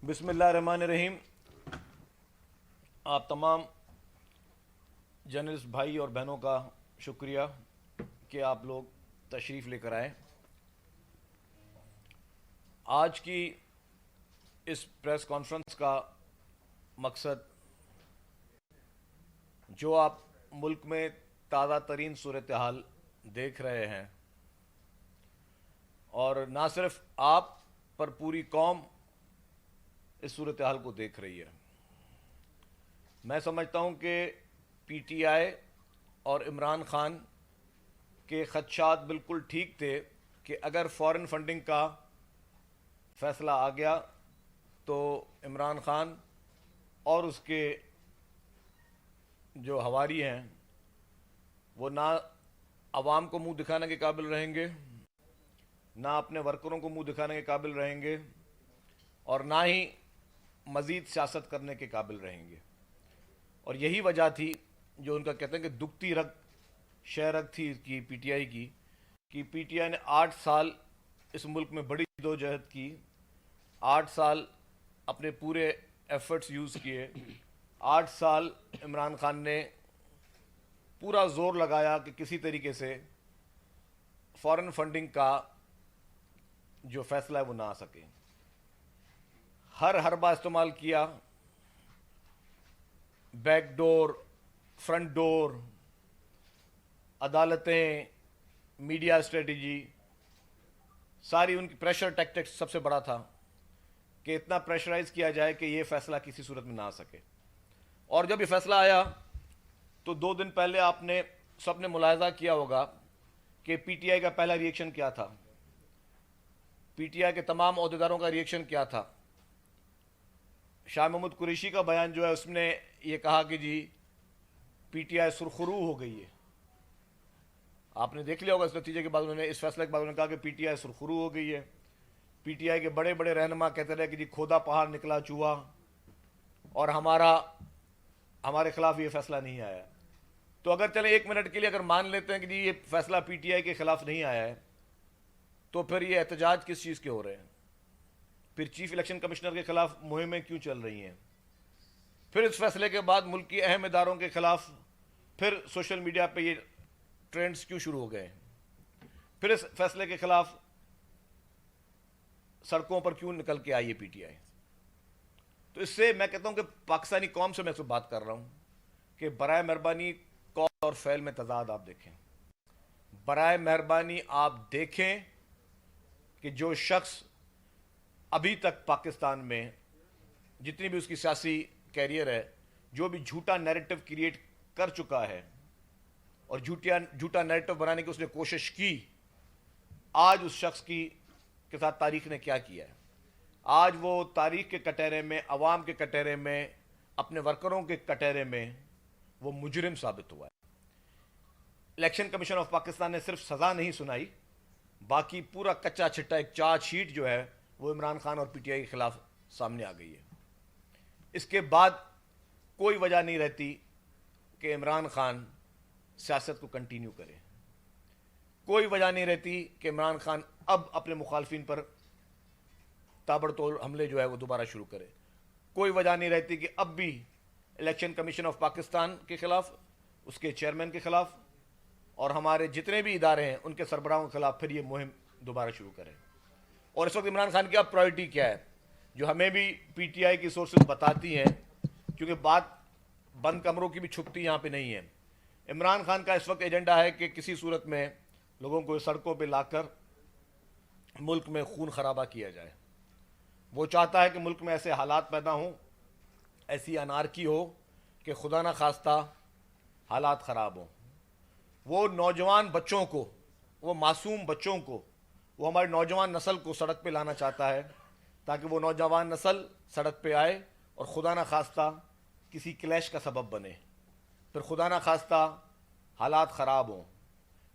बिस्मिल्लाहिर्रहमानिर्रहीम। आप तमाम जर्नलिस्ट भाई और बहनों का शुक्रिया कि आप लोग तशरीफ़ लेकर आए। आज की इस प्रेस कॉन्फ्रेंस का मकसद, जो आप मुल्क में ताज़ा तरीन सूरत हाल देख रहे हैं, और ना सिर्फ आप पर पूरी कौम इस सूरत हाल को देख रही है। मैं समझता हूँ कि पीटीआई और इमरान खान के खदशात बिल्कुल ठीक थे कि अगर फॉरेन फंडिंग का फैसला आ गया तो इमरान खान और उसके जो हवारी हैं वो ना आवाम को मुंह दिखाने के काबिल रहेंगे, ना अपने वर्करों को मुंह दिखाने के काबिल रहेंगे, और ना ही मज़ीद सियासत करने के काबिल रहेंगे। और यही वजह थी जो उनका कहते हैं कि दुखती रग शहरग थी कि पीटीआई की, कि पीटीआई ने 8 साल इस मुल्क में बड़ी जदोजहद की, 8 साल अपने पूरे एफर्ट्स यूज़ किए, 8 साल इमरान खान ने पूरा ज़ोर लगाया कि किसी तरीके से फॉरेन फंडिंग का जो फैसला है वो ना आ सके। हर हरबा इस्तेमाल किया, बैकडोर, फ्रंट डोर, अदालतें, मीडिया स्ट्रेटजी, सारी उनकी प्रेशर टैक्टिक्स। सबसे बड़ा था कि इतना प्रेशराइज किया जाए कि ये फैसला किसी सूरत में ना आ सके। और जब ये फैसला आया तो 2 दिन पहले आपने सबने मुलाहिजा किया होगा कि पीटीआई का पहला रिएक्शन क्या था, पीटीआई के तमाम ओहदेदारों का रिएक्शन क्या था। शाह महमूद कुरैशी का बयान जो है उसने ये कहा कि जी पीटीआई सुरखरू हो गई है। आपने देख लिया होगा इस नतीजे के बाद, उन्होंने इस फैसले के बाद उन्होंने कहा कि पीटीआई सुरखरू हो गई है। पीटीआई के बड़े बड़े रहनुमा कहते रहे कि जी खोदा पहाड़ निकला चूहा, और हमारे खिलाफ ये फैसला नहीं आया। तो अगर चले 1 मिनट के लिए अगर मान लेते हैं कि जी ये फैसला पीटीआई के खिलाफ नहीं आया है, तो फिर ये एहतजाज किस चीज़ के हो रहे हैं? फिर चीफ इलेक्शन कमिश्नर के खिलाफ मुहिमें क्यों चल रही हैं? फिर इस फैसले के बाद मुल्क की अहम इदारों के खिलाफ फिर सोशल मीडिया पे ये ट्रेंड्स क्यों शुरू हो गए? फिर इस फैसले के खिलाफ सड़कों पर क्यों निकल के आई है पीटीआई? तो इससे मैं कहता हूं कि पाकिस्तानी कौम से मैं इससे बात कर रहा हूं कि बराए मेहरबानी कौल और फ़ैल में तजाद आप देखें। बराए मेहरबानी आप देखें कि जो शख्स अभी तक पाकिस्तान में जितनी भी उसकी सियासी कैरियर है, जो भी झूठा नैरेटिव क्रिएट कर चुका है और झूठा नैरेटिव बनाने की उसने कोशिश की, आज उस शख्स के साथ तारीख ने क्या किया है? आज वो तारीख के कटहरे में, अवाम के कटहरे में, अपने वर्करों के कटहरे में वो मुजरिम साबित हुआ है। इलेक्शन कमीशन ऑफ पाकिस्तान ने सिर्फ सज़ा नहीं सुनाई, बाकी पूरा कच्चा छिट्टा एक चार्जशीट जो है वो इमरान खान और पीटीआई के खिलाफ सामने आ गई है। इसके बाद कोई वजह नहीं रहती कि इमरान खान सियासत को कंटिन्यू करे। कोई वजह नहीं रहती कि इमरान खान अब अपने मुखालफिन पर ताबड़तोड़ हमले जो है वो दोबारा शुरू करे। कोई वजह नहीं रहती कि अब भी इलेक्शन कमीशन ऑफ पाकिस्तान के खिलाफ, उसके चेयरमैन के खिलाफ और हमारे जितने भी इदारे हैं उनके सरबराहों के खिलाफ फिर ये मुहिम दोबारा शुरू करें। और इस वक्त इमरान खान की अब प्रायोरिटी क्या है, जो हमें भी पीटीआई की सोर्सेज बताती हैं, क्योंकि बात बंद कमरों की भी छुपती यहाँ पे नहीं है। इमरान खान का इस वक्त एजेंडा है कि किसी सूरत में लोगों को सड़कों पे लाकर मुल्क में खून खराबा किया जाए। वो चाहता है कि मुल्क में ऐसे हालात पैदा हों, ऐसी अनारकी हो कि खुदा ना खास्ता हालात ख़राब हों। वो नौजवान बच्चों को, वो मासूम बच्चों को, वो हमारी नौजवान नस्ल को सड़क पे लाना चाहता है, ताकि वो नौजवान नस्ल सड़क पे आए और खुदा ना खास्ता किसी क्लैश का सबब बने, फिर खुदा ना खास्ता हालात ख़राब हों।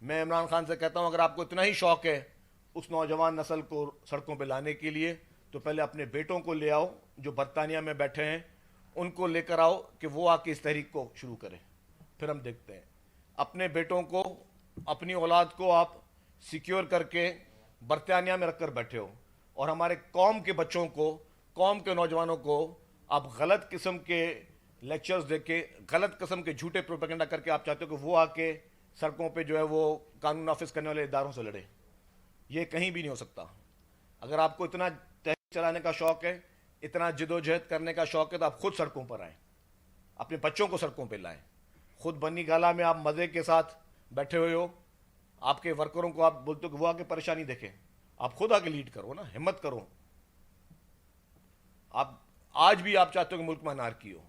मैं इमरान खान से कहता हूँ, अगर आपको इतना ही शौक़ है उस नौजवान नस्ल को सड़कों पे लाने के लिए, तो पहले अपने बेटों को ले आओ जो बरतानिया में बैठे हैं, उनको लेकर आओ कि वो आके इस तहरीक को शुरू करें, फिर हम देखते हैं। अपने बेटों को, अपनी औलाद को आप सिक्योर करके बरतानिया में रखकर बैठे हो, और हमारे कौम के बच्चों को कौम के नौजवानों को आप गलत किस्म के लेक्चर्स देके, गलत किस्म के झूठे प्रोपेगेंडा करके आप चाहते हो कि वो आके सड़कों पे जो है वो कानून नाफिज करने वाले इदारों से लड़े। ये कहीं भी नहीं हो सकता। अगर आपको इतना तहरीक चलाने का शौक है, इतना जिदोजहद करने का शौक है, तो आप खुद सड़कों पर आएँ, अपने बच्चों को सड़कों पर लाएँ। खुद बन्नी गाला में आप मज़े के साथ बैठे हुए हो, आपके वर्करों को आप बोलते हो कि वो आके परेशानी देखें, आप खुद आके लीड करो ना, हिम्मत करो। आप आज भी आप चाहते हो कि मुल्क में अनारकी हो।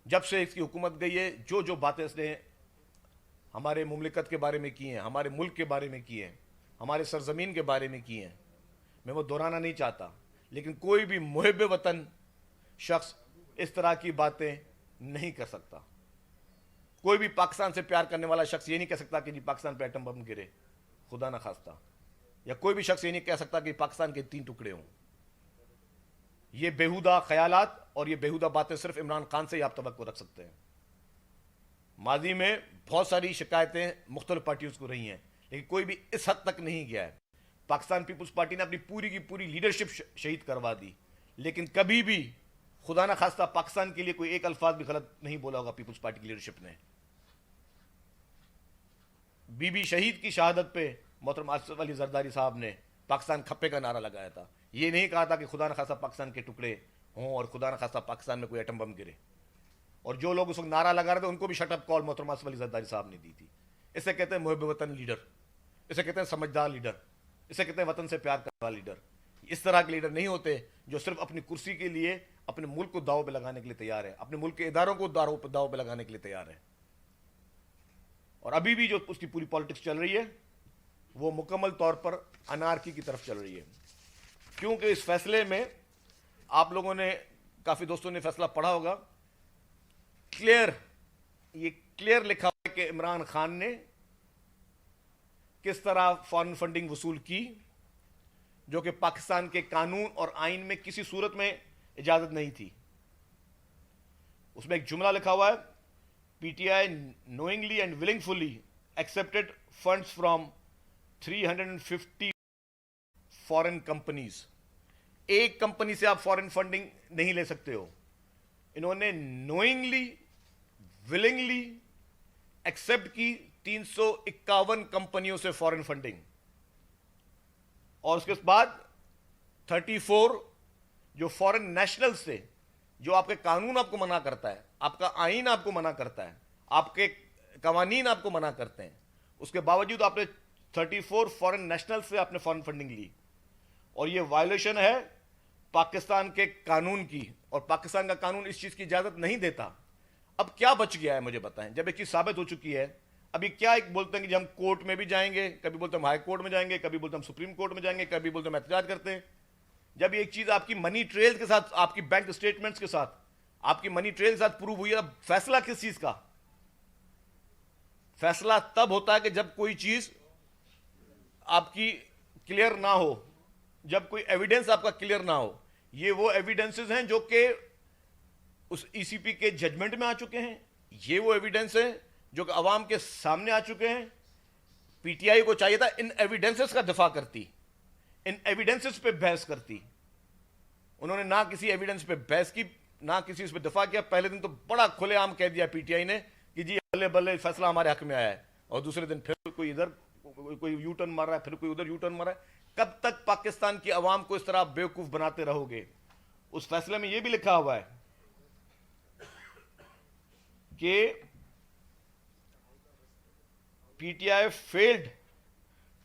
जब से इसकी हुकूमत गई है, जो जो बातें इसने हमारे मुमलिकत के बारे में की हैं, हमारे मुल्क के बारे में की हैं, हमारे सरजमीन के बारे में की हैं, मैं वो दोहराना नहीं चाहता, लेकिन कोई भी मुहिब वतन शख्स इस तरह की बातें नहीं कर सकता। कोई भी पाकिस्तान से प्यार करने वाला शख्स ये नहीं कह सकता कि जी पाकिस्तान पे एटम बम गिरे, खुदा ना खास्ता। या कोई भी शख्स ये नहीं कह सकता कि पाकिस्तान के 3 टुकड़े हों। ये बेहुदा ख्यालात और ये बेहुदा बातें सिर्फ इमरान खान से ही आप तवक्को रख सकते हैं। माजी में बहुत सारी शिकायतें मुख्तलिफ पार्टियों को रही हैं, लेकिन कोई भी इस हद तक नहीं गया है। पाकिस्तान पीपुल्स पार्टी ने अपनी पूरी की पूरी लीडरशिप शहीद करवा दी, लेकिन कभी भी खुदा ना खास्ता पाकिस्तान के लिए कोई एक अल्फाज भी गलत नहीं बोला होगा पीपुल्स पार्टी की लीडरशिप ने। बीबी शहीद की शहादत पे मोहतरम आसिफ अली जरदारी साहब ने पाकिस्तान खप्पे का नारा लगाया था। ये नहीं कहा था कि खुदा न खास्ता पाकिस्तान के टुकड़े हों और खुदा न खास्ता पाकिस्तान में कोई एटम बम गिरे। और जो लोग उस वक्त नारा लगा रहे थे उनको भी शटअप कॉल मोहतरम आसिफ अली जरदारी साहब ने दी थी। इसे कहते हैं मुहिब वतन लीडर, इसे कहते हैं समझदार लीडर, इसे कहते हैं वतन से प्यार करने वाला लीडर। इस तरह के लीडर नहीं होते जो सिर्फ अपनी कुर्सी के लिए अपने मुल्क को दाव पे लगाने के लिए तैयार है, अपने मुल्क के इदारों को दाव पे लगाने के लिए तैयार है। और अभी भी जो उसकी पूरी पॉलिटिक्स चल रही है वो मुकम्मल तौर पर अनारकी की तरफ चल रही है। क्योंकि इस फैसले में आप लोगों ने, काफी दोस्तों ने फैसला पढ़ा होगा, ये क्लियर लिखा हुआ है कि इमरान खान ने किस तरह फॉरेन फंडिंग वसूल की, जो कि पाकिस्तान के कानून और आइन में किसी सूरत में इजाजत नहीं थी। उसमें एक जुमला लिखा हुआ है, PTI knowingly and willingly accepted funds from 350 foreign companies. एक कंपनी से आप फॉरेन फंडिंग नहीं ले सकते हो। इन्होंने नोइंगली विलिंगली एक्सेप्ट की 351 कंपनियों से फॉरेन फंडिंग, और उसके बाद 34 जो फॉरेन नेशनल से, जो आपके कानून आपको मना करता है, आपका आइन आपको मना करता है, आपके कवानीन आपको मना करते हैं, उसके बावजूद आपने 34 फॉरेन नेशनल से आपने फॉरेन फंडिंग ली। और ये वायलेशन है पाकिस्तान के कानून की, और पाकिस्तान का कानून इस चीज की इजाजत नहीं देता। अब क्या बच गया है मुझे बताएं, जब एक चीज साबित हो चुकी है। अभी क्या एक बोलते हैं कि हम कोर्ट में भी जाएंगे, कभी बोलते हैं हम हाई कोर्ट में जाएंगे, कभी बोलते हैं हम सुप्रीम कोर्ट में जाएंगे, कभी बोलते हैं हम एहतजाज करते हैं। जब एक चीज आपकी मनी ट्रेल के साथ, आपकी बैंक स्टेटमेंट्स के साथ, आपकी मनी ट्रेल के साथ प्रूव हुई है, अब फैसला किस चीज का? फैसला तब होता है कि जब कोई चीज आपकी क्लियर ना हो, जब कोई एविडेंस आपका क्लियर ना हो। ये वो एविडेंसेस हैं जो कि उस ईसीपी के जजमेंट में आ चुके हैं, ये वो एविडेंस है जो कि अवाम के सामने आ चुके हैं। पीटीआई को चाहिए था इन एविडेंसेस का दफा करती, इन एविडेंसेस पे बहस करती। उन्होंने ना किसी एविडेंस पे बहस की, ना किसी उस पे दफा किया। पहले दिन तो बड़ा खुलेआम कह दिया पीटीआई ने कि जी बल्ले बल्ले फैसला हमारे हक में आया है, और दूसरे दिन फिर कोई इधर कोई यू टर्न मार रहा है, फिर कोई उधर यू टर्न मार रहा है। कब तक पाकिस्तान की अवाम को इस तरह बेवकूफ बनाते रहोगे? उस फैसले में यह भी लिखा हुआ है कि PTI failed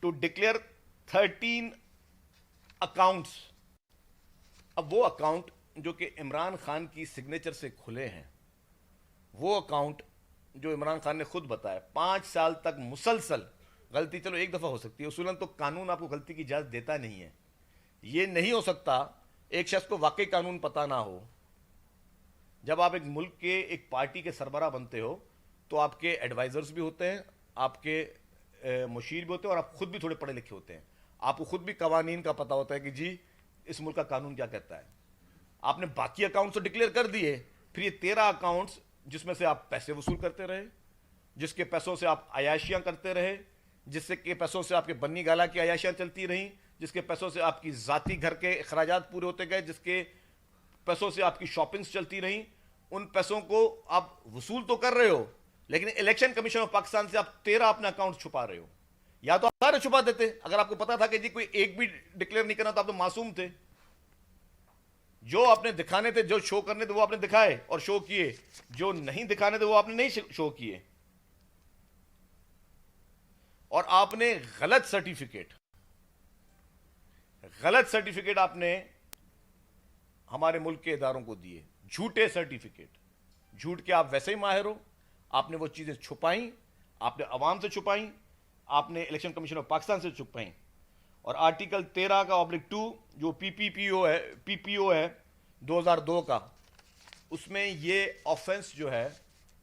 to declare 13 accounts. अब वो अकाउंट जो कि इमरान खान की सिग्नेचर से खुले हैं, वो अकाउंट जो इमरान खान ने खुद बताया 5 साल तक मुसलसल, गलती चलो एक दफा हो सकती है, उसूलन तो कानून आपको गलती की इजाजत देता नहीं है। ये नहीं हो सकता एक शख्स को वाकई कानून पता ना हो। जब आप एक मुल्क के एक पार्टी के सरबराह बनते हो तो आपके एडवाइजर्स भी होते हैं, आपके मुशीर भी होते हैं, और आप खुद भी थोड़े पढ़े लिखे होते हैं। आपको खुद भी कवानीन का पता होता है कि जी इस मुल्क का कानून क्या कहता है। आपने बाकी अकाउंट्स तो डिक्लेयर कर दिए, फिर ये 13 अकाउंट्स जिसमें से आप पैसे वसूल करते रहे, जिसके पैसों से आप अयाशियां करते रहे, जिससे के पैसों से आपके बन्नी गाला की अयाशियां चलती रहीं, जिसके पैसों से आपकी जाती घर के अखराजात पूरे होते गए, जिसके पैसों से आपकी शॉपिंग्स चलती रही, उन पैसों को आप वसूल तो कर रहे हो, लेकिन इलेक्शन कमीशन ऑफ पाकिस्तान से आप 13 अपना अकाउंट छुपा रहे हो। या तो आप सारे छुपा देते, अगर आपको पता था कि जी कोई एक भी डिक्लेयर नहीं करना तो आप तो मासूम थे। जो आपने दिखाने थे, जो शो करने थे वो आपने दिखाए और शो किए, जो नहीं दिखाने थे वो आपने नहीं शो किए। और आपने गलत सर्टिफिकेट आपने हमारे मुल्क के इदारों को दिए, झूठे सर्टिफिकेट। झूठ के आप वैसे ही माहिर हो, आपने वो चीजें छुपाई, आपने अवाम से छुपाई, आपने इलेक्शन कमीशन ऑफ पाकिस्तान से छुपाई। और आर्टिकल 13 का (2) जो पीपीओ है 2002 का, उसमें ये ऑफेंस जो है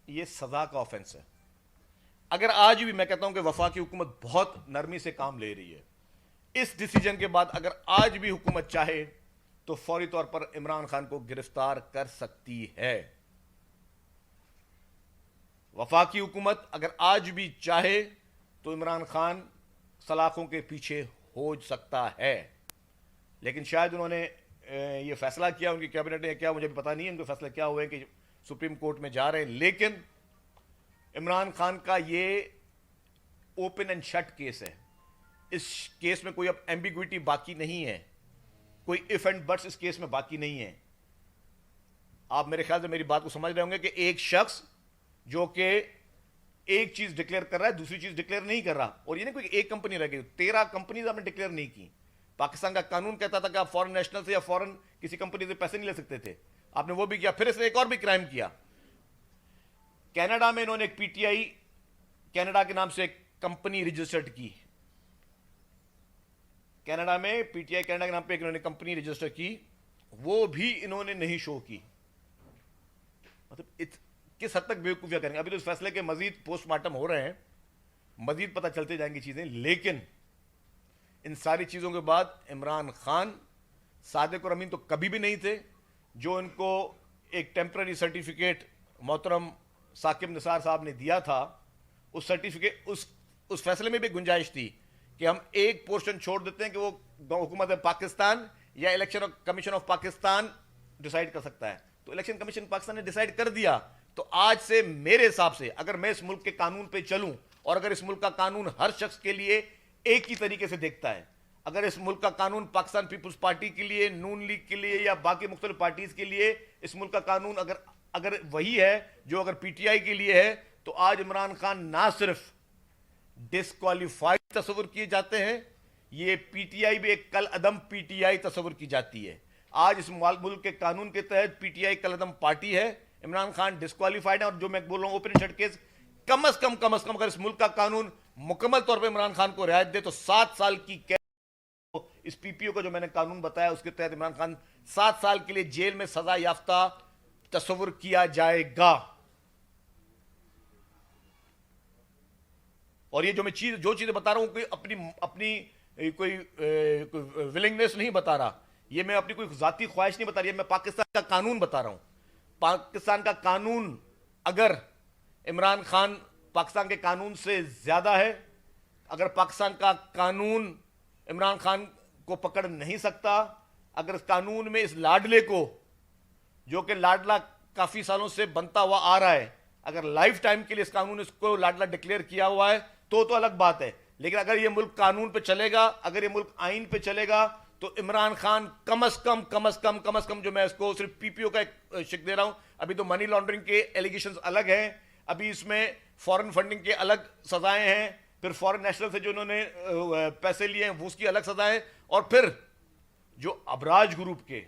ये सजा का ऑफेंस है। अगर आज भी, मैं कहता हूं कि वफाकी हुकूमत बहुत नरमी से काम ले रही है, इस डिसीजन के बाद अगर आज भी हुकूमत चाहे तो फौरी तौर पर इमरान खान को गिरफ्तार कर सकती है। वफाकी हुकूमत अगर आज भी चाहे तो इमरान खान सलाखों के पीछे हो सकता है। लेकिन शायद उन्होंने ये फैसला किया, उनकी कैबिनेट ने क्या, मुझे भी पता नहीं है उनके फैसला क्या हुए कि सुप्रीम कोर्ट में जा रहे हैं। लेकिन इमरान खान का ये ओपन एंड शट केस है। इस केस में कोई अब एम्बिग्विटी बाकी नहीं है, कोई इफ एंड बट्स इस केस में बाकी नहीं है। आप मेरे ख्याल से मेरी बात को समझ रहे होंगे कि एक शख्स जो कि एक चीज डिक्लेयर कर रहा है, दूसरी चीज डिक्लेयर नहीं कर रहा। और ये नहीं कोई एक कंपनी रह गई, 13 कंपनीज आपने डिक्लेयर नहीं की। पाकिस्तान का कानून कहता था कि आप फॉरेन नेशनल से या फॉरेन किसी कंपनी से पैसे नहीं ले सकते थे, आपने वो भी किया। फिर इसने एक और भी क्राइम किया। कनाडा में इन्होंने एक पीटीआई कनाडा के नाम से एक कंपनी रजिस्टर्ड की। कनाडा में पीटीआई कनाडा के नाम पे इन्होंने कंपनी रजिस्टर की, वो भी इन्होंने नहीं शो की। मतलब किस हद तक बेवकूफियां करेंगे। अभी तो इस फैसले के मजीद पोस्टमार्टम हो रहे हैं, मजीद पता चलते जाएंगी चीजें। लेकिन इन सारी चीजों के बाद इमरान खान सादिक और अमीन तो कभी भी नहीं थे। जो इनको एक टेम्पररी सर्टिफिकेट मोहतरम साकिब निसार साहब ने दिया था, उस सर्टिफिकेट उस फैसले में भी गुंजाइश थी कि हम एक पोर्शन छोड़ देते हैं कि वो हुकूमत पाकिस्तान या election commission of Pakistan decide कर सकता है। तो इलेक्शन कमीशन पाकिस्तान ने डिसाइड कर दिया। तो आज से मेरे हिसाब से अगर मैं इस मुल्क के कानून पे चलूं, और अगर इस मुल्क का कानून हर शख्स के लिए एक ही तरीके से देखता है, अगर इस मुल्क का कानून पाकिस्तान पीपुल्स पार्टी के लिए, नून लीग के लिए या बाकी मुख्तलिफ पार्टीज के लिए, इस मुल्क का कानून अगर वही है जो अगर पीटीआई के लिए है, तो आज इमरान खान ना सिर्फ डिस्क्वालीफाइड तस्वुर किए जाते हैं, ये पीटीआई भी एक कल अदम पीटीआई तस्वुर की जाती है। आज इस मुल्क के कानून के तहत पीटीआई कल अदम पार्टी है, इमरान खान डिस्क्वालीफाइड है। और जो मैं बोल रहा हूं ओपन शट केस, कम से कम अगर इस मुल्क का कानून मुकम्मल तौर पर इमरान खान को रियायत दे तो 7 साल की कैद, इस पीपीओ का जो मैंने कानून बताया उसके तहत इमरान खान 7 साल के लिए जेल में सजा याफ्ता तस्वुर किया जाएगा। और ये जो चीजें बता रहा हूं, कोई अपनी कोई विलिंगनेस नहीं बता रहा, ये मैं अपनी कोई जाती ख्वाहिश नहीं बता रही, मैं पाकिस्तान का कानून बता रहा हूं। पाकिस्तान का कानून, अगर इमरान खान पाकिस्तान के कानून से ज्यादा है, अगर पाकिस्तान का कानून इमरान खान को पकड़ नहीं सकता, अगर इस कानून में इस लाडले को, जो कि लाडला काफी सालों से बनता हुआ आ रहा है, अगर लाइफ टाइम के लिए इस कानून इसको लाडला डिक्लेयर किया हुआ है तो अलग बात है। लेकिन अगर ये मुल्क कानून पे चलेगा, अगर ये मुल्क आइन पे चलेगा, तो इमरान खान कम से कम जो मैं इसको सिर्फ पीपीओ का एक शिक दे रहा हूं, अभी तो मनी लॉन्ड्रिंग के एलिगेशंस अलग हैं, अभी इसमें फॉरेन फंडिंग के अलग सजाएं हैं, फिर फॉरेन नेशनल से जो उन्होंने पैसे लिए हैं वो उसकी अलग सजाएं, और फिर जो अबराज ग्रुप के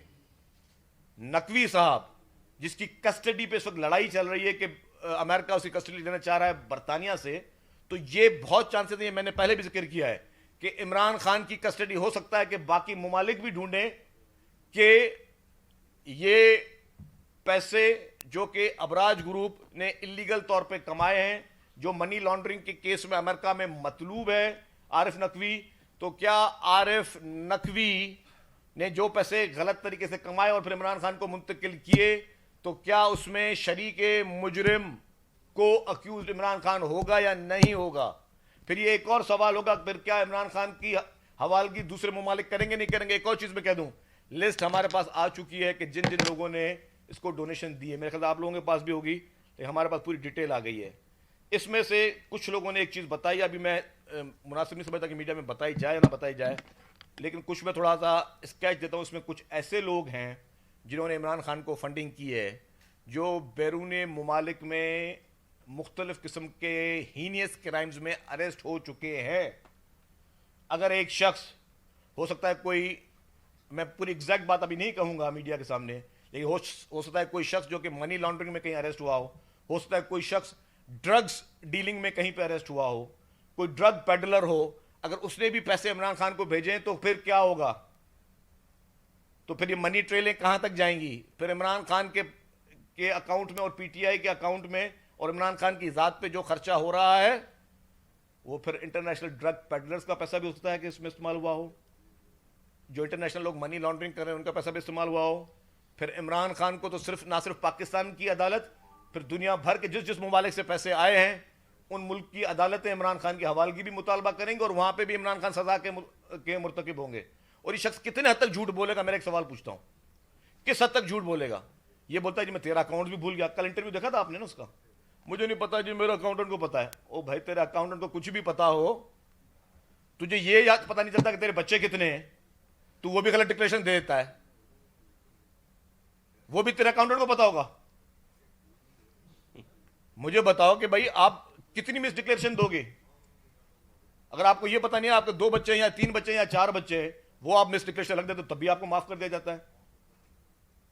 नकवी साहब, जिसकी कस्टडी पे इस वक्त लड़ाई चल रही है कि अमेरिका उसकी कस्टडी लेना चाह रहा है बरतानिया से, तो ये बहुत चांसेस है, मैंने पहले भी जिक्र किया है कि इमरान खान की कस्टडी हो सकता है कि बाकी मुमालिक भी ढूंढें कि ये पैसे जो कि अबराज ग्रुप ने इलीगल तौर पे कमाए हैं, जो मनी लॉन्ड्रिंग के केस में अमेरिका में मतलूब है आरिफ नकवी, तो क्या आरिफ नकवी ने जो पैसे गलत तरीके से कमाए और फिर इमरान खान को मुंतकिल किए, तो क्या उसमें शरीके मुजरिम को अक्यूज इमरान खान होगा या नहीं होगा? फिर ये एक और सवाल होगा, फिर क्या इमरान खान की हवालगी दूसरे मुमालिक करेंगे नहीं करेंगे? एक और चीज मैं कह दूं, लिस्ट हमारे पास आ चुकी है कि जिन जिन लोगों ने इसको डोनेशन दी है, मेरे ख्याल आप लोगों के पास भी होगी, लेकिन हमारे पास पूरी डिटेल आ गई है। इसमें से कुछ लोगों ने एक चीज़ बताई, अभी मैं मुनासिब नहीं समझता कि मीडिया में बताई जाए या ना बताई जाए, लेकिन कुछ मैं थोड़ा सा स्केच देता हूँ। इसमें कुछ ऐसे लोग हैं जिन्होंने इमरान खान को फंडिंग की है, जो बैरून ममालिक में मुख्तलिफ किस्म के हीनियस क्राइम्स में अरेस्ट हो चुके हैं। अगर एक शख्स, हो सकता है कोई, मैं पूरी एग्जैक्ट बात अभी नहीं कहूँगा मीडिया के सामने, लेकिन हो सकता है कोई शख्स जो कि मनी लॉन्ड्रिंग में कहीं अरेस्ट हुआ हो सकता है कोई शख्स ड्रग्स डीलिंग में कहीं पे अरेस्ट हुआ हो, कोई ड्रग पेडलर हो, अगर उसने भी पैसे इमरान खान को भेजे तो फिर क्या होगा? तो फिर ये मनी ट्रेलें कहां तक जाएंगी? फिर इमरान खान के अकाउंट में और पीटीआई के अकाउंट में और इमरान खान की ज़ात पे जो खर्चा हो रहा है वो फिर इंटरनेशनल ड्रग पेडलर्स का पैसा भी हो सकता है कि इसमें इस्तेमाल हुआ हो, जो इंटरनेशनल लोग मनी लॉन्ड्रिंग कर रहे हैं उनका पैसा भी इस्तेमाल हुआ हो। फिर इमरान खान को तो सिर्फ ना सिर्फ पाकिस्तान की अदालत, फिर दुनिया भर के जिस जिस ममालिक से पैसे आए हैं उन मुल्क की अदालतें इमरान खान की हवालगी भी मुतालबा करेंगे और वहां पे भी इमरान खान सजा के मुर्तकिब होंगे। और ये शख्स कितने हद तक झूठ बोलेगा? मेरा एक सवाल पूछता हूं, किस हद तक झूठ बोलेगा? ये बोलता है जी मैं तेरा अकाउंट भी भूल गया। कल इंटरव्यू देखा था आपने ना उसका, मुझे नहीं पता जी, मेरे अकाउंटेंट को पता है। ओ भाई, तेरे अकाउंटेंट को कुछ भी पता हो, तुझे ये याद पता नहीं चलता कि तेरे बच्चे कितने हैं, तू वो भी गलत डिक्लेरेशन दे देता है, वो भी तेरे अकाउंटेंट को पता होगा। मुझे बताओ कि भाई आप कितनी मिस डिक्लेरेशन दोगे? अगर आपको यह पता नहीं है आपके 2 बच्चे या 3 बच्चे या 4 बच्चे हैं, वो आप मिस डिक्लेरेशन लग देते तो तभी आपको माफ कर दिया जाता है।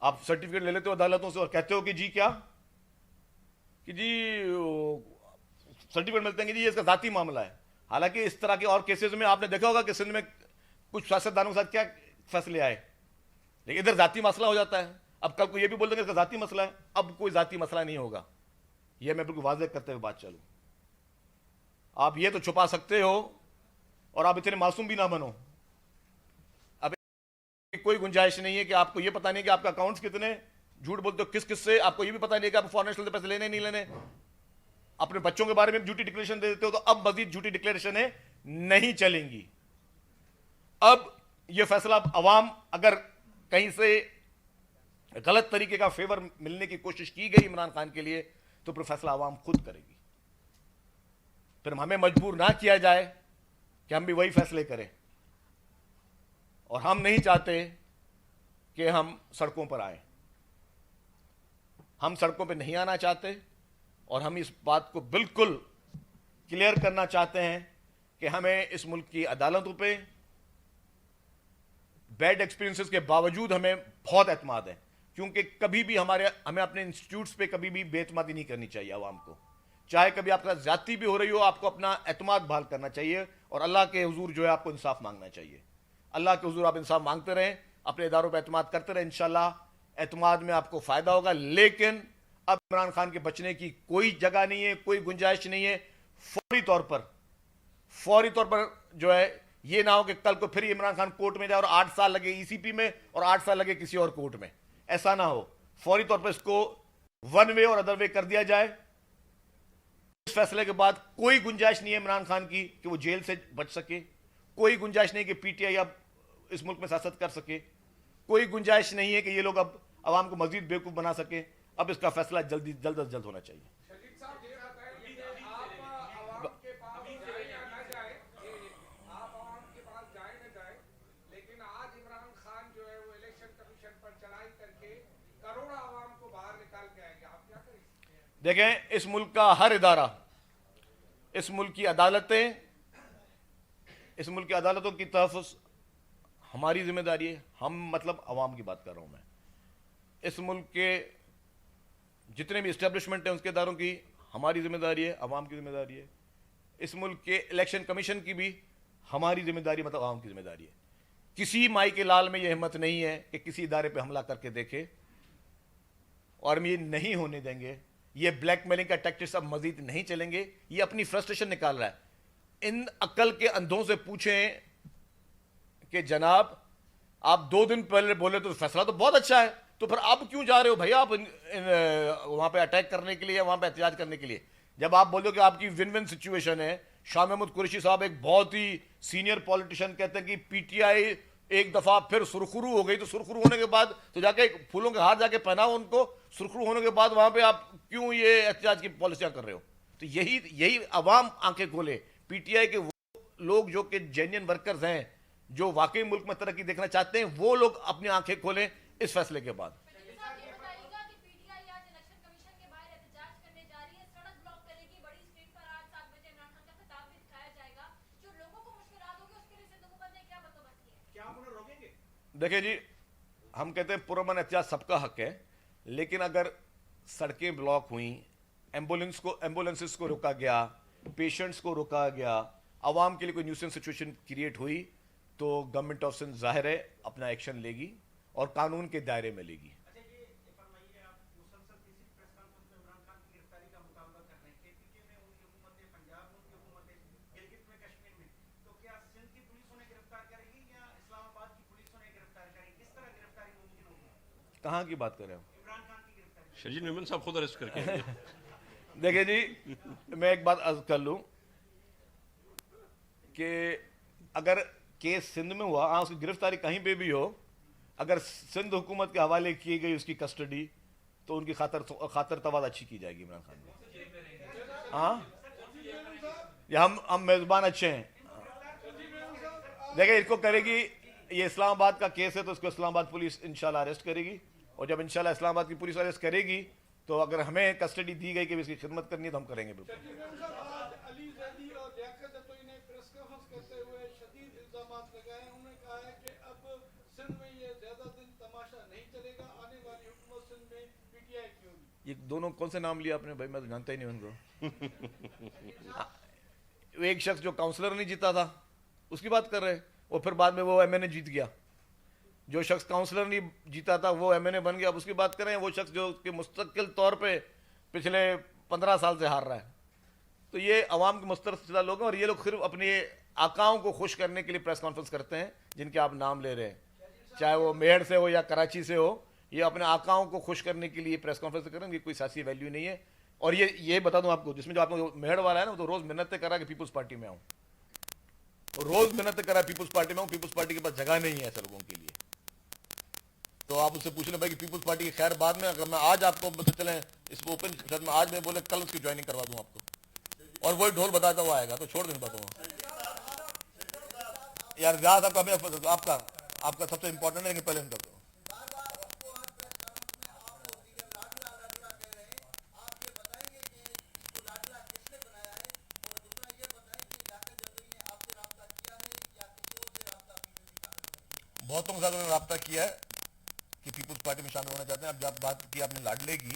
आप सर्टिफिकेट ले लेते हो अदालतों से और कहते हो कि जी क्या, कि जी सर्टिफिकेट मिलते हैं कि जी ये इसका जाती मामला है। हालांकि इस तरह के और केसेस में आपने देखा होगा कि सिंध में कुछ सियासतदानों के साथ क्या फैसले आए, लेकिन इधर जाती मसला हो जाता है। अब कल को ये भी बोल देंगे इसका जाती मसला है, अब कोई जाती मसला नहीं होगा। यह मैं बिल्कुल वाज़ेह करते हुए बात चलूं। आप ये तो छुपा सकते हो और आप इतने मासूम भी ना बनो। अब कोई गुंजाइश नहीं है कि आपको ये पता नहीं कि आपका अकाउंट्स कितने, झूठ बोलते हो किस किस से, आपको ये भी पता नहीं है कि आप फॉरेन नेशनल से पैसे लेने नहीं लेने, अपने बच्चों के बारे में झूठी डिक्लेरेशन दे देते हो। तो अब मजीद झूठी डिक्लेरेशन नहीं चलेंगी। अब यह फैसला अवाम अगर कहीं से गलत तरीके का फेवर मिलने की कोशिश की गई इमरान खान के लिए तो फिर फैसला अवाम खुद करेगी। फिर हमें मजबूर ना किया जाए कि हम भी वही फैसले करें। और हम नहीं चाहते कि हम सड़कों पर आए, हम सड़कों पर नहीं आना चाहते और हम इस बात को बिल्कुल क्लियर करना चाहते हैं कि हमें इस मुल्क की अदालतों पे बैड एक्सपीरियंसेस के बावजूद हमें बहुत एतमाद है, क्योंकि कभी भी हमें अपने इंस्टीट्यूट्स पे कभी भी बेतमादी नहीं करनी चाहिए। आवाम को चाहे कभी आपके साथ ज्यादती भी हो रही हो, आपको अपना एतमाद बहाल करना चाहिए और अल्लाह के हुजूर जो है आपको इंसाफ मांगना चाहिए। अल्लाह के हुजूर आप इंसाफ मांगते रहें, अपने इदारों पर एतमाद करते रहें, इंशाल्लाह एतमाद में आपको फायदा होगा। लेकिन अब इमरान खान के बचने की कोई जगह नहीं है, कोई गुंजाइश नहीं है। फौरी तौर पर जो है ये ना हो कि कल को फिर इमरान खान कोर्ट में जाए और 8 साल लगे ईसीपी में और 8 साल लगे किसी और कोर्ट में, ऐसा ना हो। फौरी तौर पर इसको वन वे और अदर वे कर दिया जाए। इस फैसले के बाद कोई गुंजाइश नहीं है इमरान खान की कि वो जेल से बच सके, कोई गुंजाइश नहीं कि पीटीआई अब इस मुल्क में सियासत कर सके, कोई गुंजाइश नहीं है कि ये लोग अब आवाम को मजीद बेवकूफ बना सके। अब इसका फैसला जल्द अज जल्द होना चाहिए। देखें, इस मुल्क का हर इदारा, इस मुल्क की अदालतें, इस मुल्क की अदालतों की तहफ़्फ़ुज़ हमारी जिम्मेदारी है। हम मतलब अवाम की बात कर रहा हूं मैं। इस मुल्क के जितने भी इस्टेब्लिशमेंट हैं उसके इदारों की हमारी जिम्मेदारी है, अवाम की जिम्मेदारी है। इस मुल्क के इलेक्शन कमीशन की भी हमारी जिम्मेदारी, मतलब अवाम की जिम्मेदारी है। किसी माई के लाल में यह हिम्मत नहीं है कि किसी इदारे पर हमला करके देखे, और हम ये नहीं होने देंगे। ये ब्लैकमेलिंग का टैक्टिक्स अब मजीद नहीं चलेंगे। ये अपनी फ्रस्ट्रेशन निकाल रहा है। इन अक्ल के अंधों से पूछें कि जनाब आप 2 दिन पहले बोले तो फैसला तो बहुत अच्छा है, तो फिर अब क्यों जा रहे हो भैया आप वहां पे अटैक करने के लिए, वहां पे एहतजाज करने के लिए? जब आप बोलो कि आपकी विन विन सिचुएशन है। शाह महमूद कुरैशी साहब एक बहुत ही सीनियर पॉलिटिशियन कहते हैं कि पीटीआई एक दफा फिर सुरखरू हो गई, तो सुरखरू होने के बाद तो जाके फूलों के हार जाके पहनाओ उनको, सुरखरू होने के बाद वहां पे आप क्यों ये एहतजाज की पॉलिसियां कर रहे हो? तो यही यही अवाम आंखें खोले। पीटीआई के वो लोग जो कि जेन्युइन वर्कर्स हैं, जो वाकई मुल्क में तरक्की देखना चाहते हैं, वो लोग अपनी आंखें खोलें इस फैसले के बाद। देखिए जी, हम कहते हैं पुरअमन एहतियात सबका हक है, लेकिन अगर सड़कें ब्लॉक हुई, एम्बुलेंसेस को रोका गया, पेशेंट्स को रोका गया, आवाम के लिए कोई न्यूसेंस सिचुएशन क्रिएट हुई, तो गवर्नमेंट ऑफ सिंध जाहिर है अपना एक्शन लेगी और कानून के दायरे में लेगी। कहाँ की बात कर रहे हो? शजीद मेमन साहब खुद अरेस्ट करके आए। देखिए जी, मैं एक बात अर्ज कर लूं कि अगर केस सिंध में हुआ, हाँ, उसकी गिरफ्तारी कहीं पे भी हो, अगर सिंध हुकूमत के हवाले की गई उसकी कस्टडी, तो उनकी खातर तवाद अच्छी की जाएगी इमरान खान को। हाँ, या हम मेजबान अच्छे हैं। देखिए, इसको करेगी, ये इस्लामाबाद का केस है तो इसको इस्लामाबाद पुलिस इंशाल्लाह अरेस्ट करेगी, और जब इंशाल्लाह इस्लामाबाद की पुलिस अरेस्ट करेगी तो अगर हमें कस्टडी दी गई कि इसकी खिदमत करनी है तो हम करेंगे बिल्कुल। ये दोनों कौन से नाम लिया आपने भाई? मैं तो जानता ही नहीं उनको। एक शख्स जो काउंसलर नहीं जीता था उसकी बात कर रहे हैं, और फिर बाद में वो एमएनए जीत गया। जो शख्स काउंसलर नहीं जीता था वो एमएनए बन गया, अब उसकी बात करें। वो शख्स जो कि मुस्तकिल तौर पे पिछले 15 साल से हार रहा है। तो ये अवाम के मुस्तरदा लोग हैं, और ये लोग सिर्फ अपने आकाओं को खुश करने के लिए प्रेस कॉन्फ्रेंस करते हैं जिनके आप नाम ले रहे हैं, चाहे वो मेहर से हो या कराची से हो। ये अपने आकाओं को खुश करने के लिए प्रेस कॉन्फ्रेंस करेंगे, कोई सियासी वैल्यू नहीं है। और ये बता दूं आपको, जिसमें जो आपको मेहर वाला है ना, वो तो रोज मिन्नतें करा कि पीपुल्स पार्टी में आऊँ, रोज मिन्नतें करा पीपुल्स पार्टी में आऊँ। पीपुल्स पार्टी के पास जगह नहीं है ऐसे लोगों के लिए। तो आप उससे पूछ लें भाई कि पीपुल्स पार्टी की खैर बाद में, अगर मैं आज आपको बता चलें इस ओपन शर्ट में आज मैं बोले कल उसकी ज्वाइनिंग करवा दूं आपको, और वही ढोल बताता हुआ आएगा, तो छोड़ दें बताता हूँ यार। ज्यादा आपका सबसे इंपॉर्टेंट है कि पहले हम करते हो। बहुतों के साथ उन्होंने रब्ता किया है कि पीपुल्स पार्टी में शामिल होना चाहते हैं। अब जब बात की आपने लाडले की,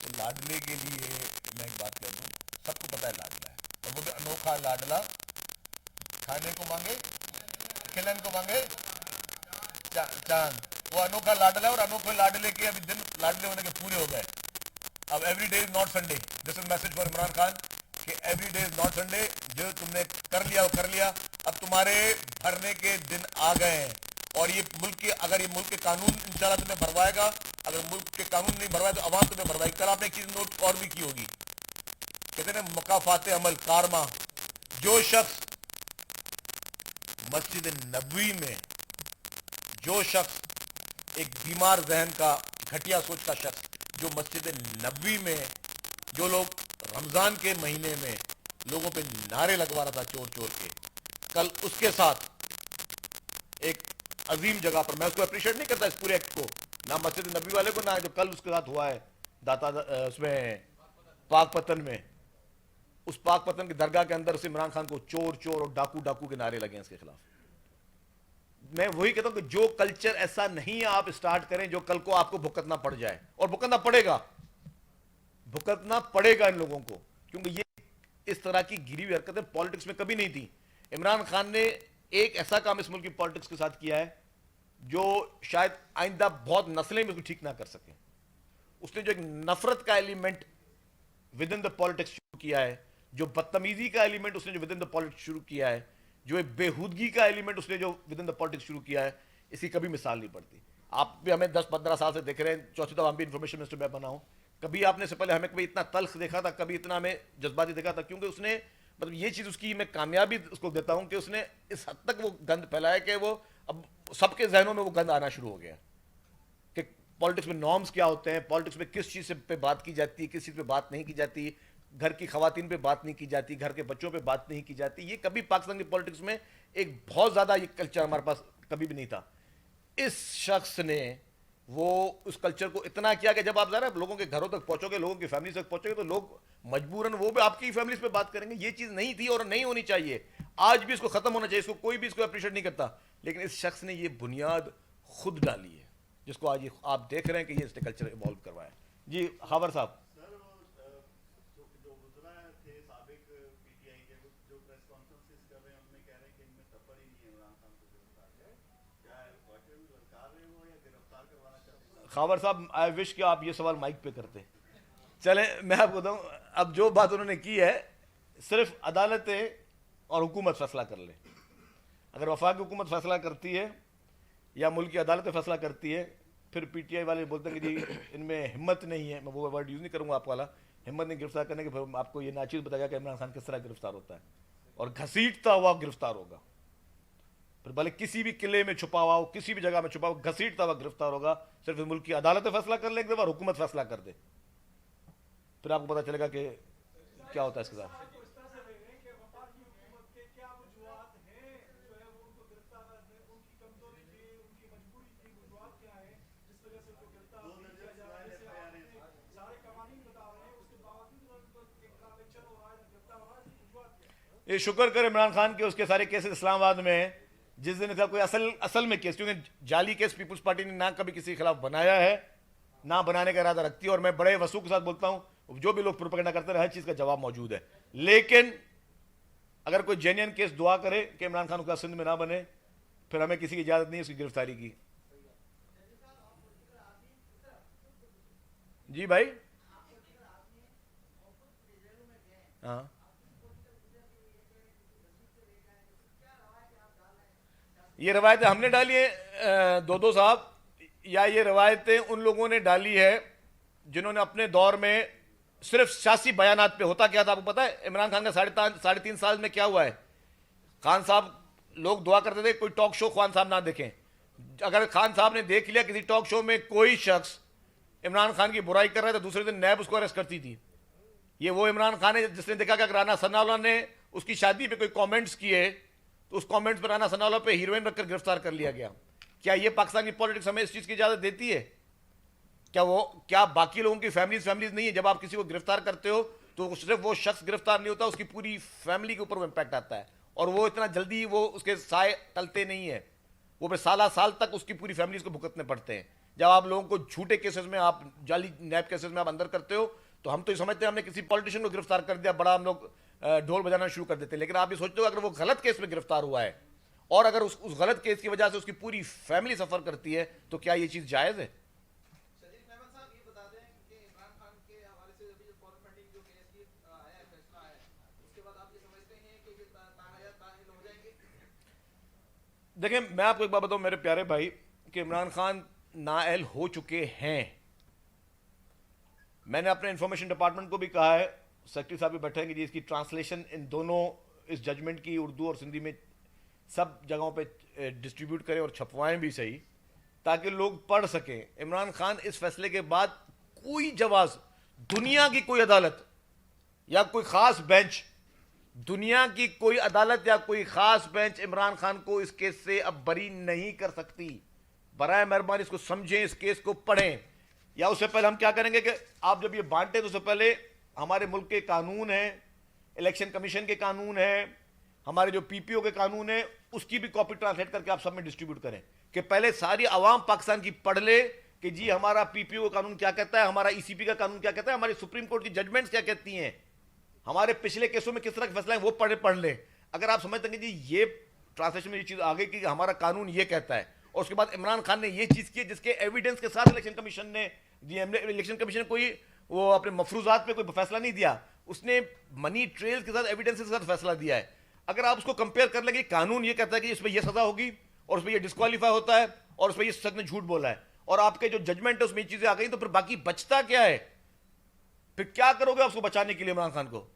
तो लाडले के लिए मैं एक बात कह दूं, सबको पता है लाडला है, और वो भी अनोखा लाडला। खाने को मांगे, खिलन को मांगे चांद। वो अनोखा लाडला है, और अनोखे लाडले के अभी दिन लाडले होने के पूरे हो गए। अब every day is not Sunday. This is message for Imran Khan कि every day is not Sunday. जो तुमने कर लिया वो कर लिया, अब तुम्हारे भरने के दिन आ गए हैं। और ये मुल्क के, अगर ये मुल्क के कानून इंशाल्लाह तुम्हें भरवाएगा, अगर मुल्क के कानून नहीं भरवाए तो अवाम तुम्हें भरवाएगी। कल आपने एक चीज नोट और भी की होगी, कहते हैं मुकाफाते अमल कारमा। जो शख्स मस्जिद नबवी में, जो शख्स एक बीमार जहन का, घटिया सोच का शख्स, जो मस्जिद नबवी में, जो लोग रमजान के महीने में लोगों पे नारे लगवा रहा था चोर चोर के, कल उसके साथ एक अजीम जगह पर, मैं उसको अप्रिशिएट नहीं करता इस पूरे एक्ट को, ना मस्जिद नबी वाले को, ना जो कल उसके साथ हुआ है उसमें पाकपतन में, उस पाकपतन की दरगाह के अंदर उस इमरान खान को चोर चोर और डाकू डाकू के नारे लगे हैं इसके खिलाफ। मैं वही कहता हूं कि जो कल्चर ऐसा नहीं आप स्टार्ट करें जो कल को आपको भुगतना पड़ जाए, और भुगतना पड़ेगा इन लोगों को, क्योंकि ये इस तरह की गिरी हुई हरकतें पॉलिटिक्स में कभी नहीं थी। इमरान खान ने एक ऐसा काम इस मुल्क की पॉलिटिक्स के साथ किया है जो शायद आइंदा बहुत नस्लें में ठीक ना कर सके। उसने जो एक नफरत का element with in the politics शुरू किया है, जो बदतमीजी का एलिमेंट उसने जो विद इन द पॉलिटिक्स शुरू किया है, जो एक बेहूदगी का एलिमेंट उसने जो विद इन द पॉलिटिक्स शुरू किया है, इसकी कभी मिसाल नहीं पड़ती। आप भी हमें 10-15 साल से देख रहे हैं, चौथी दफा हम भी इंफॉर्मेशन मिनिस्टर मैं बना हूं। कभी आपने से पहले हमें कभी इतना तल्ख देखा था, कभी इतना हमें जज्बाती देखा था, क्योंकि उसने, मतलब ये चीज उसकी मैं कामयाबी उसको देता हूं कि उसने इस हद तक वो गंद फैलाया कि वो अब सबके जहनों में वो गंद आना शुरू हो गया कि पॉलिटिक्स में नॉर्म्स क्या होते हैं, पॉलिटिक्स में किस चीज़ पे बात की जाती है, किस चीज़ पे बात नहीं की जाती, घर की खवातीन पे बात नहीं की जाती, घर के बच्चों पे बात नहीं की जाती। ये कभी पाकिस्तान की पॉलिटिक्स में एक बहुत ज़्यादा ये कल्चर हमारे पास कभी भी नहीं था। इस शख्स ने वो उस कल्चर को इतना किया कि जब आप ज़रा लोगों के घरों तक पहुंचोगे, लोगों की फैमिली तक पहुंचोगे, तो लोग मजबूरन वो भी आपकी फैमिली पे बात करेंगे। ये चीज़ नहीं थी और नहीं होनी चाहिए। आज भी इसको ख़त्म होना चाहिए। इसको कोई भी इसको अप्रिशिएट नहीं करता, लेकिन इस शख्स ने ये बुनियाद खुद डाली है, जिसको आज ये आप देख रहे हैं कि ये इसने कल्चर इवॉल्व करवाया। जी खावर साहब। खावर साहब, आई विश कि आप ये सवाल माइक पे करते। चले मैं आपको बताऊं, अब जो बात उन्होंने की है सिर्फ अदालतें और हुकूमत फैसला कर ले। अगर वफाकी हुकूमत फैसला करती है या मुल्क की अदालतें फैसला करती है, फिर पीटीआई वाले बोलते हैं कि जी इनमें हिम्मत नहीं है, मैं वो वर्ड यूज़ नहीं करूँगा आपको वाला, हिम्मत नहीं गिरफ्तार करने की। फिर आपको ये नाचीज़ बताया कि इमरान खान किस तरह गिरफ्तार होता है, और घसीटता हुआ गिरफ्तार होगा। फिर भले किसी भी किले में छुपा हुआ हो, किसी भी जगह में छुपा हुआ, घसीटता हुआ गिरफ्तार होगा। सिर्फ मुल्क की अदालतें फैसला कर ले एक दफा, हुकूमत फैसला कर दे, फिर आपको पता चलेगा कि क्या होता है इसके साथ। ये शुक्र कर इमरान खान के उसके सारे केसेस इस्लामाबाद में हैं। जिस दिन इसका कोई असल में केस, क्योंकि जाली केस पीपुल्स पार्टी ने ना कभी किसी के खिलाफ बनाया है, ना बनाने का इरादा रखती है। और मैं बड़े वसूख के साथ बोलता हूं, जो भी लोग प्रोपेगेंडा करते हैं हर चीज का जवाब मौजूद है। लेकिन अगर कोई जेन्युइन केस दुआ करे कि इमरान खान का सिंध में ना बने, फिर हमें किसी की इजाजत नहीं उसकी गिरफ्तारी की। जी भाई, हाँ, ये रवायतें हमने डाली है दो साहब, या ये रवायतें उन लोगों ने डाली है जिन्होंने अपने दौर में सिर्फ सियासी बयानात पे। होता क्या था आपको पता है? इमरान खान का साढ़े तीन साल में क्या हुआ है? खान साहब, लोग दुआ करते थे कोई टॉक शो खान साहब ना देखें। अगर खान साहब ने देख लिया किसी टॉक शो में कोई शख्स इमरान खान की बुराई कर रहा है, तो दूसरे दिन नैब उसको अरेस्ट करती थी। ये वो इमरान खान है जिसने देखा कि राना सनाउल्लाह ने उसकी शादी पे कोई कमेंट्स किए, तो उस कमेंट्स पर राना सनाउल्लाह पे हीरोइन रखकर गिरफ्तार कर लिया गया। क्या ये पाकिस्तान की पॉलिटिक्स हमें इस चीज़ की इजाज़त देती है? क्या बाकी लोगों की फैमिलीज नहीं है? जब आप किसी को गिरफ्तार करते हो तो सिर्फ वो शख्स गिरफ्तार नहीं होता, उसकी पूरी फैमिली के ऊपर वो इम्पैक्ट आता है, और वो इतना जल्दी वो उसके साए टलते नहीं है। वो फिर साल तक उसकी पूरी फैमिलीज को भुगतने पड़ते हैं। जब आप लोगों को झूठे केसेस में, आप जाली नैब केसेस में आप अंदर करते हो, तो हम तो ये समझते हैं हमने किसी पॉलिटिशियन को गिरफ्तार कर दिया, बड़ा हम लोग ढोल बजाना शुरू कर देते हैं। लेकिन आप ये सोचते हो अगर वो गलत केस में गिरफ्तार हुआ है और अगर उस गलत केस की वजह से उसकी पूरी फैमिली सफर करती है, तो क्या ये चीज जायज है? देखिए, मैं आपको एक बात बताऊं मेरे प्यारे भाई, कि इमरान खान नाअहल हो चुके हैं। मैंने अपने इंफॉर्मेशन डिपार्टमेंट को भी कहा है, सेक्रेटरी साहब भी बैठे हैं, कि जी इसकी ट्रांसलेशन इन दोनों, इस जजमेंट की उर्दू और सिंधी में सब जगहों पे डिस्ट्रीब्यूट करें और छपवाएं भी सही, ताकि लोग पढ़ सकें। इमरान खान इस फैसले के बाद कोई जवाज, दुनिया की कोई अदालत या कोई खास बेंच, दुनिया की कोई अदालत या कोई खास बेंच इमरान खान को इस केस से अब बरी नहीं कर सकती। बराए मेहरबानी इसको समझें, इस केस को पढ़ें। या उससे पहले हम क्या करेंगे कि आप जब ये बांटे, तो उससे पहले हमारे मुल्क के कानून हैं, इलेक्शन कमीशन के कानून हैं, हमारे जो पीपीओ के कानून है, उसकी भी कॉपी ट्रांसलेट करके आप सब में डिस्ट्रीब्यूट करें, कि पहले सारी आवाम पाकिस्तान की पढ़ ले कि जी हमारा पीपीओ का कानून क्या कहता है, हमारा ईसीपी का कानून क्या कहता है, हमारी सुप्रीम कोर्ट की जजमेंट्स क्या कहती हैं, हमारे पिछले केसों में किस तरह के फैसला है, वो पढ़ लें। अगर आप समझते हैं कि जी ये ट्रांसलेशन में ये चीज आ गई कि हमारा कानून ये कहता है, और उसके बाद इमरान खान ने ये चीज की जिसके एविडेंस के साथ इलेक्शन कमीशन ने, इलेक्शन कमीशन कोई वो अपने मफरूजात पे कोई फैसला नहीं दिया, उसने मनी ट्रेल के साथ, एविडेंस के साथ फैसला दिया है। अगर आप उसको कंपेयर कर लेंगे, कानून ये कहता है कि इसमें ये सजा होगी और उसमें ये डिस्क्वालीफाई होता है और उसमें ये शख्स ने झूठ बोला है, और आपके जो जजमेंट है उसमें ये चीजें आ गई, तो फिर बाकी बचता क्या है? फिर क्या करोगे उसको बचाने के लिए इमरान खान को?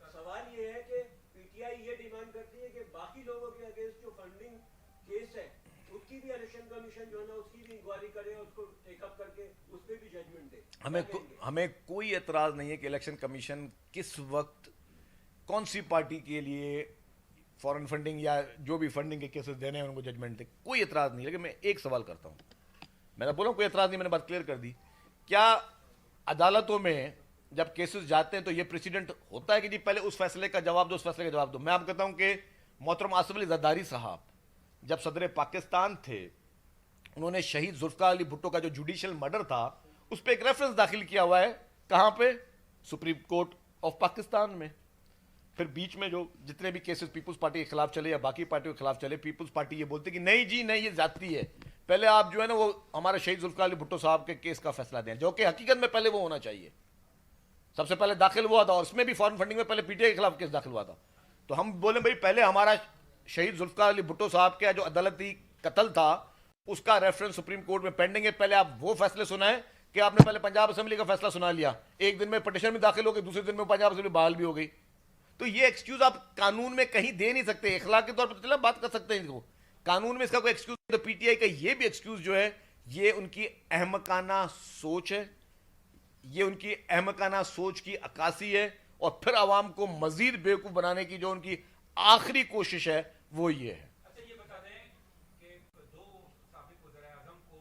सवाल ये है कि पीटीआई ये डिमांड करती है कि बाकी लोगों के कमीशन जो है ना उसकी भी इंक्वायरी करे, उसको टेकअप करके उस पे भी जजमेंट दे। हमें कोई एतराज नहीं है कि इलेक्शन कमीशन किस वक्त कौन सी पार्टी के लिए फॉरेन फंडिंग या जो भी फंडिंग के केसेस देने हैं उनको जजमेंट दे, कोई एतराज नहीं। लेकिन मैं एक सवाल करता हूं, मैंने बोला कोई एतराज नहीं, मैंने बात क्लियर कर दी। क्या अदालतों में जब केसेस जाते हैं तो ये प्रेसिडेंट होता है कि जी पहले उस फैसले का जवाब दो, उस फैसले का जवाब दो? मैं आपको कहता हूं कि मोहतरम आसिफ अली जरदारी साहब जब सदर पाकिस्तान थे, उन्होंने शहीद जुल्फकार अली भुट्टो का जो जुडिशियल मर्डर था उस पर एक रेफरेंस दाखिल किया हुआ है। कहां पे? सुप्रीम कोर्ट ऑफ पाकिस्तान में। फिर बीच में जो जितने भी केसेस पीपुल्स पार्टी के खिलाफ चले या बाकी पार्टियों के खिलाफ चले, पीपुल्स पार्टी ये बोलती कि नहीं जी नहीं, ये जाती है, पहले आप जो है ना वो हमारे शहीद जुल्फकार अली भुट्टो साहब के केस का फैसला दें, जो कि हकीकत में पहले वो होना चाहिए, सबसे पहले दाखिल हुआ था। और उसमें भी फॉरेन फंडिंग में पहले पीटीआई के खिलाफ केस दाखिल हुआ था। तो हम बोले भाई पहले हमारा शहीद जुल्फकार अली भुट्टो साहब का जो अदालती कत्ल था उसका रेफरेंस सुप्रीम कोर्ट में पेंडिंग है, पहले आप वो फैसले सुनाएं कि आपने पहले पंजाब असेंबली का फैसला सुना लिया, एक दिन में पिटीशन भी दाखिल हो गई, दूसरे दिन में पंजाब असेंबली बहाल भी हो गई। तो ये एक्सक्यूज आप कानून में कहीं दे नहीं सकते। इखलाक के तौर पर चला बात कर सकते हैं इनको, कानून में इसका कोई एक्सक्यूज। तो पीटीआई का ये भी एक्सक्यूज जो है ये उनकी अहमकाना सोच है, ये उनकी अहमकाना सोच की अक्कासी है, और फिर आवाम को मजीद बेवकूफ बनाने की जो उनकी आखिरी कोशिश है वो ये है। अच्छा ये बता दें कि दो साबिक वज़ीर आज़म को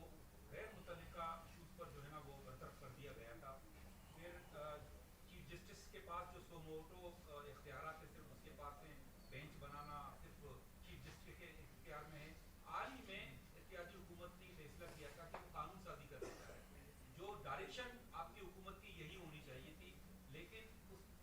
गैर मुतल्लिका इशूज़ पर जो है ना वो बरतरफ कर दिया गया था। फिर चीफ जस्टिस के पास जो सोमोटो इख्तियारात है सिर्फ उसके पास है, बेंच बनाना सिर्फ चीफ जस्टिस के इख्तियार में है। हाल ही में इत्तेहादी हुकूमत ने फैसला किया था कि वो कानून साजी कर सकता है, जो डायरेक्शन आपकी हुकूमत की यही होनी चाहिए थी, लेकिन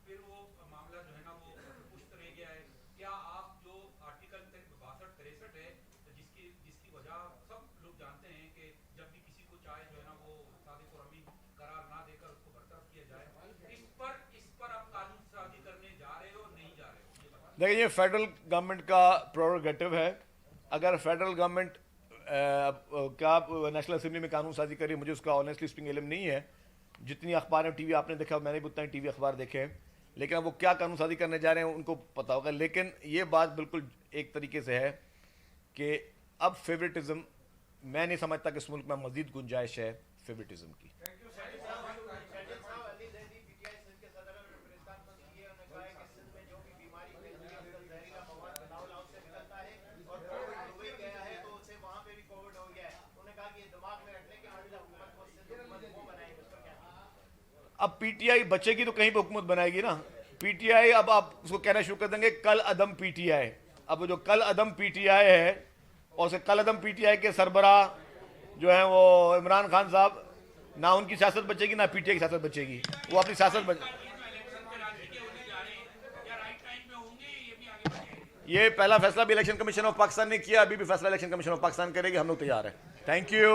फिर वो मामला जो है ना वो पुष्ट रह गया है। क्या आप जो आर्टिकल 62-63 है जिसकी वजह सब लोग जानते हैं कि जब भी किसी को चाहे जो है ना वो सादिक और अमीन करार ना देकर उसको बरतरफ किया जाए, इस पर आप कानून साजी करने जा रहे हो नहीं जा रहे हो? ये बता। देखिए ये फेडरल गवर्नमेंट का प्रोरोगेटिव है। अगर फेडरल गवर्नमेंट क्या नेशनल असेंबली में कानून साजी करी, मुझे उसका ऑनेस्टली स्पीकिंग इल्म नहीं है। जितनी अखबार टीवी आपने देखा, मैंने भी उतना टीवी अखबार देखे हैं, लेकिन अब वो क्या कानून साजी करने जा रहे हैं उनको पता होगा। लेकिन ये बात बिल्कुल एक तरीके से है कि अब फेवरेटिज्म, मैं नहीं समझता कि इस मुल्क में मजीद गुंजाइश है फेवरेटिज्म की। अब पीटीआई बचेगी तो कहीं पे हुकूमत बनाएगी ना। पीटीआई अब आप उसको कहना शुरू कर देंगे कल अदम पीटीआई। अब वो जो कल अदम पीटीआई है और उसे कल अदम पीटीआई के सरबराह जो है वो इमरान खान साहब, ना उनकी सियासत बचेगी ना पीटीआई की सियासत बचेगी, वो अपनी सियासत ये पहला फैसला भी इलेक्शन कमीशन ऑफ पाकिस्तान ने किया, अभी भी फैसला इलेक्शन कमीशन ऑफ पाकिस्तान करेगी, हम लोग तैयार हैं। Thank you.